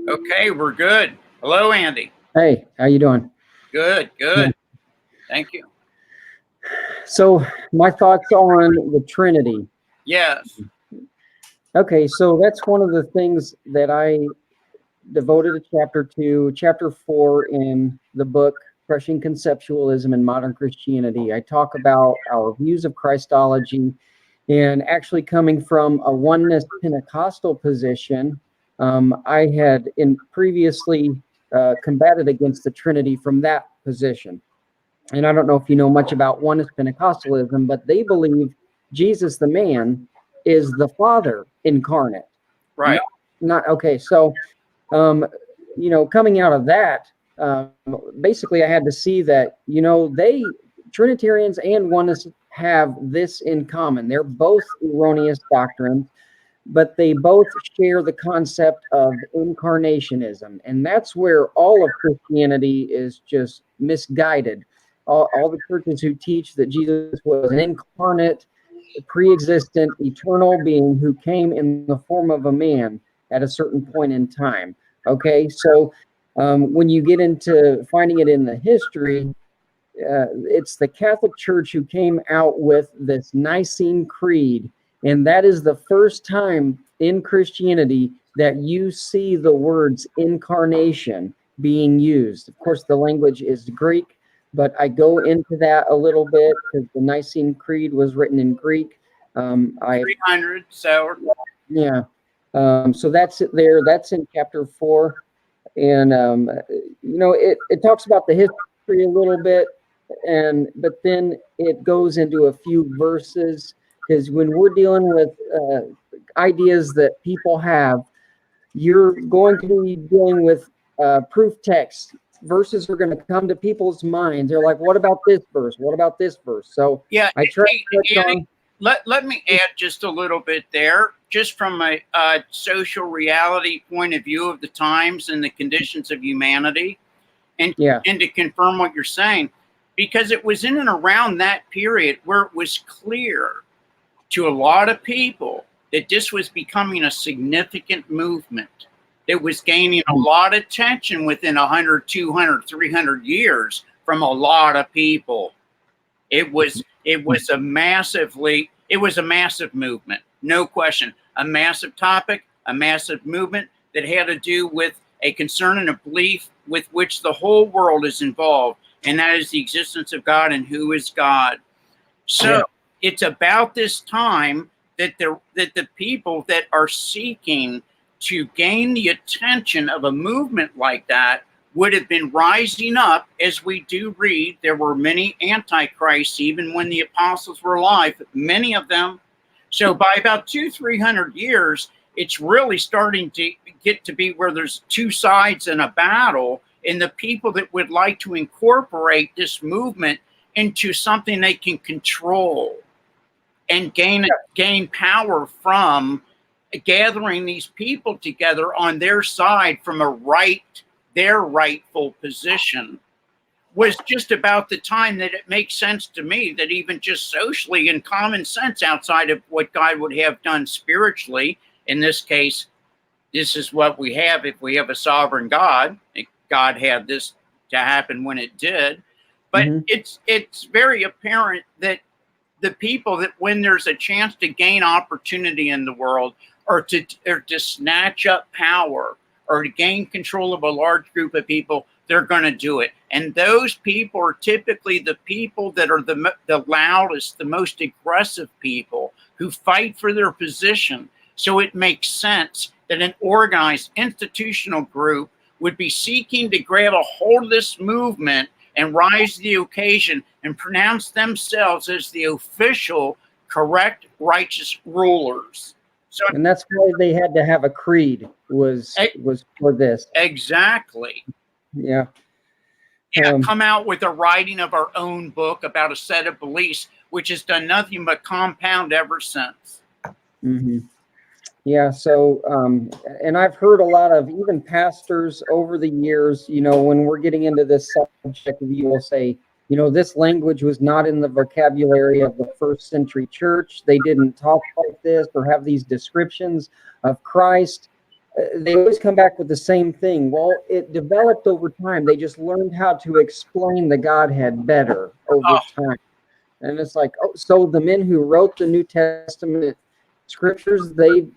Okay, we're good. Hello, Andy. Hey, how you doing? Good, good. Thank you. So, my thoughts on the Trinity. Yes. Okay, so that's one of the things that I devoted a chapter to, chapter 4 in the book, Crushing Conceptualism in Modern Christianity. I talk about our views of Christology and actually coming from a oneness Pentecostal position. I had previously combated against the Trinity from that position. And I don't know if you know much about oneness Pentecostalism, but they believe Jesus, the man, is the Father incarnate. Right. Not okay. So, coming out of that, basically, I had to see that they Trinitarians and oneness have this in common. They're both erroneous doctrines, but they both share the concept of incarnationism, and that's where all of Christianity is just misguided. All the churches who teach that Jesus was an incarnate, pre-existent, eternal being who came in the form of a man at a certain point in time. Okay, so when you get into finding it in the history, it's the Catholic Church who came out with this Nicene Creed, and that is the first time in Christianity that you see the words incarnation being used. Of course, the language is Greek, but I go into that a little bit because the Nicene Creed was written in Greek. 300, so. Yeah. So that's it there. That's in chapter 4. And, it talks about the history a little bit, but then it goes into a few verses, because when we're dealing with ideas that people have, you're going to be dealing with proof text. Verses are going to come to people's minds. They're like, what about this verse? What about this verse? So Yeah, I try to touch Andy, on. let me add just a little bit there, just from a social reality point of view of the times and the conditions of humanity, and to confirm what you're saying, because it was in and around that period where it was clear to a lot of people that this was becoming a significant movement that was gaining a lot of attention within 100, 200, 300 years from a lot of people. It was a massive movement, no question. A massive topic, a massive movement that had to do with a concern and a belief with which the whole world is involved, and that is the existence of God and who is God. So it's about this time that the people that are seeking to gain the attention of a movement like that would have been rising up. As we do read, there were many antichrists even when the apostles were alive, many of them. So by about 200-300 years, it's really starting to get to be where there's two sides in a battle, and the people that would like to incorporate this movement into something they can control and gain power from, gathering these people together on their side from their rightful position, was just about the time that it makes sense to me that even just socially and common sense, outside of what God would have done spiritually, in this case, this is what we have. If we have a sovereign God, God had this to happen when it did. But it's very apparent that the people that, when there's a chance to gain opportunity in the world, or to snatch up power, or to gain control of a large group of people, they're going to do it. And those people are typically the people that are the loudest, the most aggressive people who fight for their position. So it makes sense that an organized institutional group would be seeking to grab a hold of this movement and rise to the occasion and pronounce themselves as the official, correct, righteous rulers. So, and that's why they had to have a creed, was for this. Exactly. Yeah. Come out with a writing of our own book about a set of beliefs, which has done nothing but compound ever since. Yeah, so, and I've heard a lot of even pastors over the years, when we're getting into this subject, you will say, this language was not in the vocabulary of the first century church. They didn't talk like this or have these descriptions of Christ. they always come back with the same thing. Well, it developed over time. They just learned how to explain the Godhead better over time. And it's like, oh, so the men who wrote the New Testament scriptures, they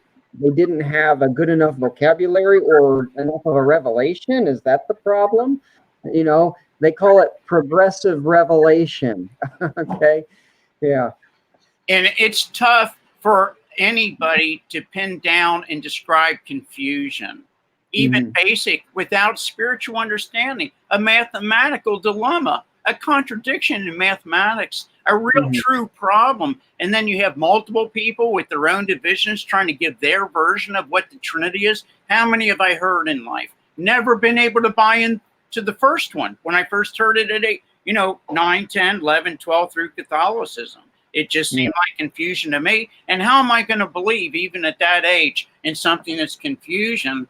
didn't have a good enough vocabulary or enough of a revelation? Is that the problem? You know, they call it progressive revelation. Okay. Yeah. And it's tough for anybody to pin down and describe confusion, even basic, without spiritual understanding, a mathematical dilemma, a contradiction in mathematics, a real true problem. And then you have multiple people with their own divisions trying to give their version of what the Trinity is. How many have I heard in life? Never been able to buy into the first one when I first heard it at 9, 10, 11, 12 through Catholicism. It just seemed like confusion to me. And how am I going to believe, even at that age, in something that's confusion?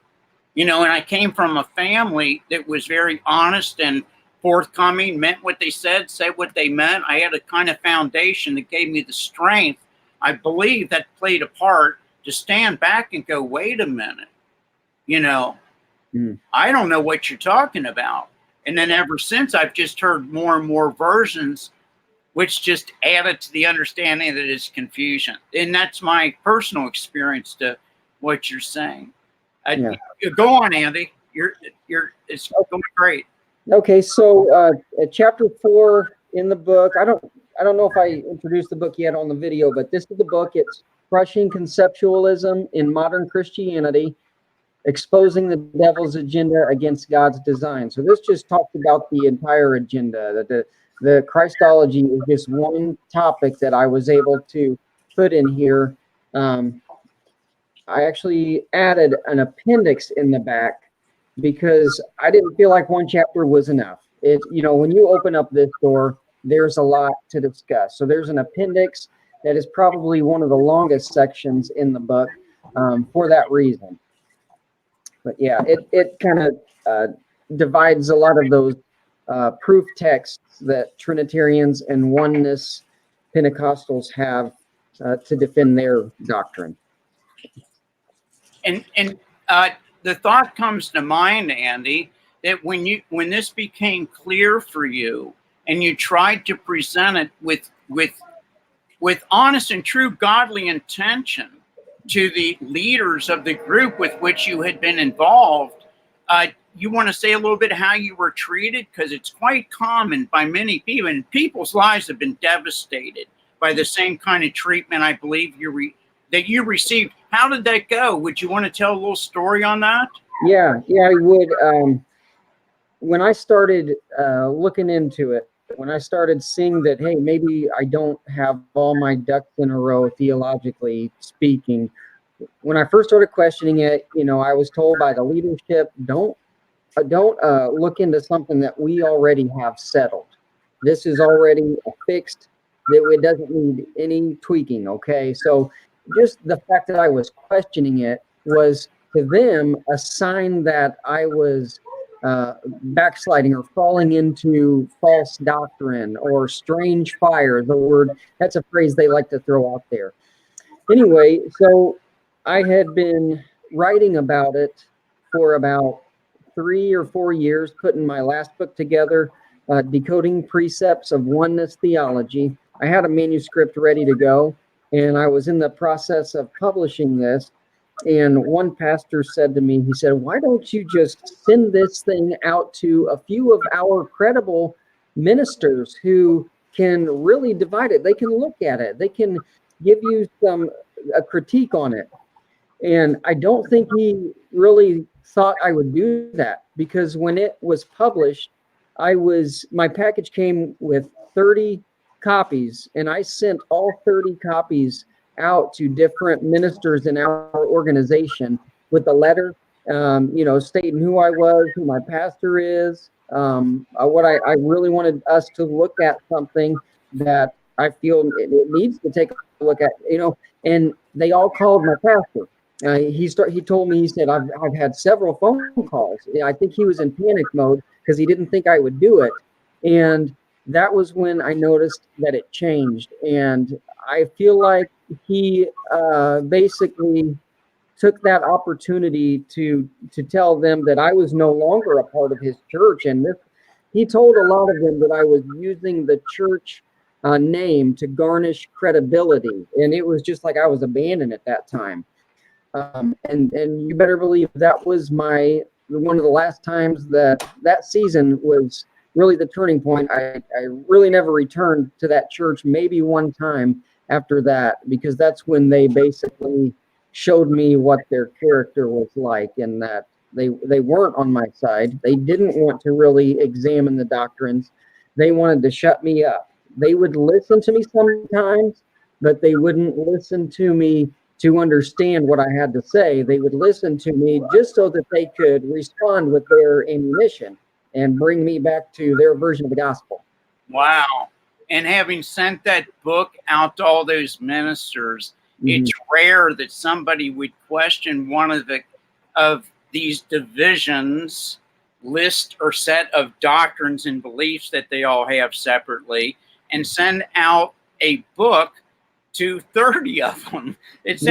And I came from a family that was very honest and forthcoming, meant what they said what they meant. I had a kind of foundation that gave me the strength, I believe, that played a part to stand back and go, wait a minute, I don't know what you're talking about. And then ever since, I've just heard more and more versions, which just added to the understanding that it's confusion. And that's my personal experience to what you're saying. Go on, Andy. It's going great. Okay, so chapter 4 in the book. I don't know if I introduced the book yet on the video, but this is the book. It's Crushing Conceptualism in Modern Christianity, Exposing the Devil's Agenda Against God's Design. So this just talks about the entire agenda. That the Christology is just one topic that I was able to put in here. I actually added an appendix in the back because I didn't feel like one chapter was enough. When you open up this door, there's a lot to discuss. So there's an appendix that is probably one of the longest sections in the book for that reason. But yeah, it kind of divides a lot of those proof texts that Trinitarians and oneness Pentecostals have to defend their doctrine. And the thought comes to mind, Andy, that when this became clear for you and you tried to present it with honest and true godly intention to the leaders of the group with which you had been involved, you want to say a little bit how you were treated? Because it's quite common by many people, and people's lives have been devastated by the same kind of treatment I believe that you received. How did that go? Would you want to tell a little story on that? Yeah, I would. When I started looking into it, when I started seeing that, hey, maybe I don't have all my ducks in a row theologically speaking, when I first started questioning it, I was told by the leadership, don't look into something that we already have settled. This is already fixed. It doesn't need any tweaking. Okay, so just the fact that I was questioning it was to them a sign that I was backsliding or falling into false doctrine or strange fire. That's a phrase they like to throw out there. Anyway, so I had been writing about it for about 3 or 4 years, putting my last book together, Decoding Precepts of Oneness Theology. I had a manuscript ready to go, and I was in the process of publishing this. And one pastor said to me, he said, why don't you just send this thing out to a few of our credible ministers who can really divide it? They can look at it. They can give you a critique on it. And I don't think he really thought I would do that, because when it was published, my package came with 30 copies, and I sent all 30 copies out to different ministers in our organization with a letter, stating who I was, who my pastor is, what I really wanted us to look at something that I feel it needs to take a look at, and they all called my pastor. He told me, he said, I've had several phone calls. I think he was in panic mode because he didn't think I would do it. And that was when I noticed that it changed. And I feel like he basically took that opportunity to tell them that I was no longer a part of his church. And he told a lot of them that I was using the church name to garnish credibility. And it was just like I was abandoned at that time. And you better believe that was one of the last times that season was really the turning point. I really never returned to that church, maybe one time after that, because that's when they basically showed me what their character was like, and that they weren't on my side. They didn't want to really examine the doctrines. They wanted to shut me up. They would listen to me sometimes, but they wouldn't listen to me to understand what I had to say. They would listen to me just so that they could respond with their ammunition and bring me back to their version of the gospel. Wow. And having sent that book out to all those ministers, it's rare that somebody would question one of these divisions, list or set of doctrines and beliefs that they all have separately, and send out a book to 30 of them. It's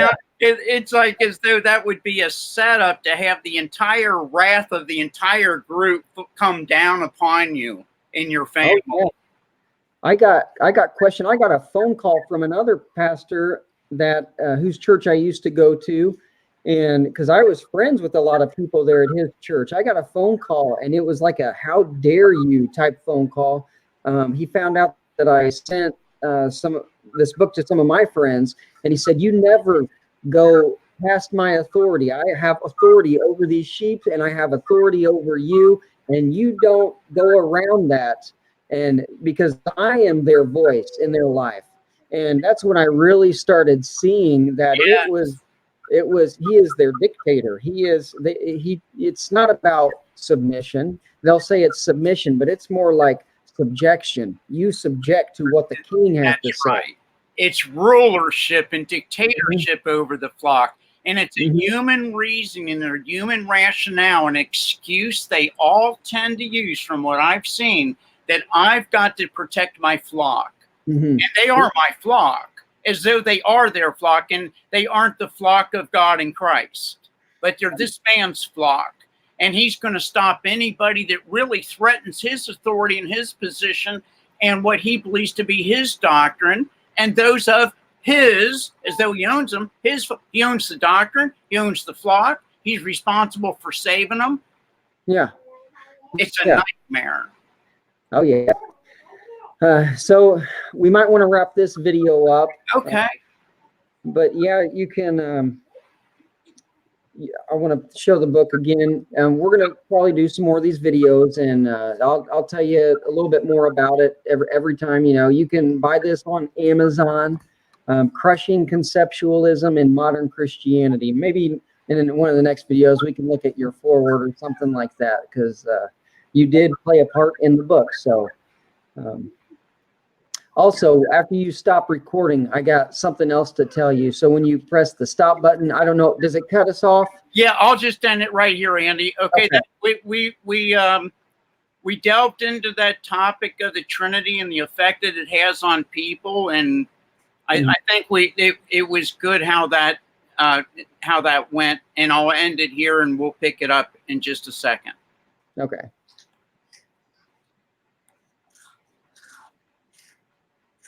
like as though that would be a setup to have the entire wrath of the entire group come down upon you and your family. Oh, yeah. I got questioned. I got a phone call from another pastor that whose church I used to go to, and because I was friends with a lot of people there at his church, I got a phone call, and it was like a "how dare you" type phone call. He found out that I sent this book to some of my friends, and he said, "You never go past my authority. I have authority over these sheep, and I have authority over you, and you don't go around that." And because I am their voice in their life. And that's when I really started seeing that it was he is their dictator. It's not about submission. They'll say it's submission, but it's more like subjection. You subject to what the king has to say. Right. It's rulership and dictatorship over the flock. And it's a human reasoning or human rationale, an excuse they all tend to use from what I've seen, that I've got to protect my flock. And they are my flock, as though they are their flock, and they aren't the flock of God in Christ, but they're this man's flock. And he's going to stop anybody that really threatens his authority and his position and what he believes to be his doctrine, and those of his, as though he owns them. He owns the doctrine, he owns the flock, he's responsible for saving them. Yeah. It's a nightmare. Oh, yeah. So we might want to wrap this video up. Okay. But yeah, you can. I want to show the book again. We're going to probably do some more of these videos, and I'll tell you a little bit more about it every time. You can buy this on Amazon. Crushing Conceptualism in Modern Christianity. Maybe in one of the next videos we can look at your foreword or something like that, because you did play a part in the book. So. Also, after you stop recording, I got something else to tell you. So when you press the stop button, I don't know, does it cut us off? Yeah, I'll just end it right here, Andy. Okay. We delved into that topic of the Trinity and the effect that it has on people, and I think it was good how that went. And I'll end it here, and we'll pick it up in just a second. Okay.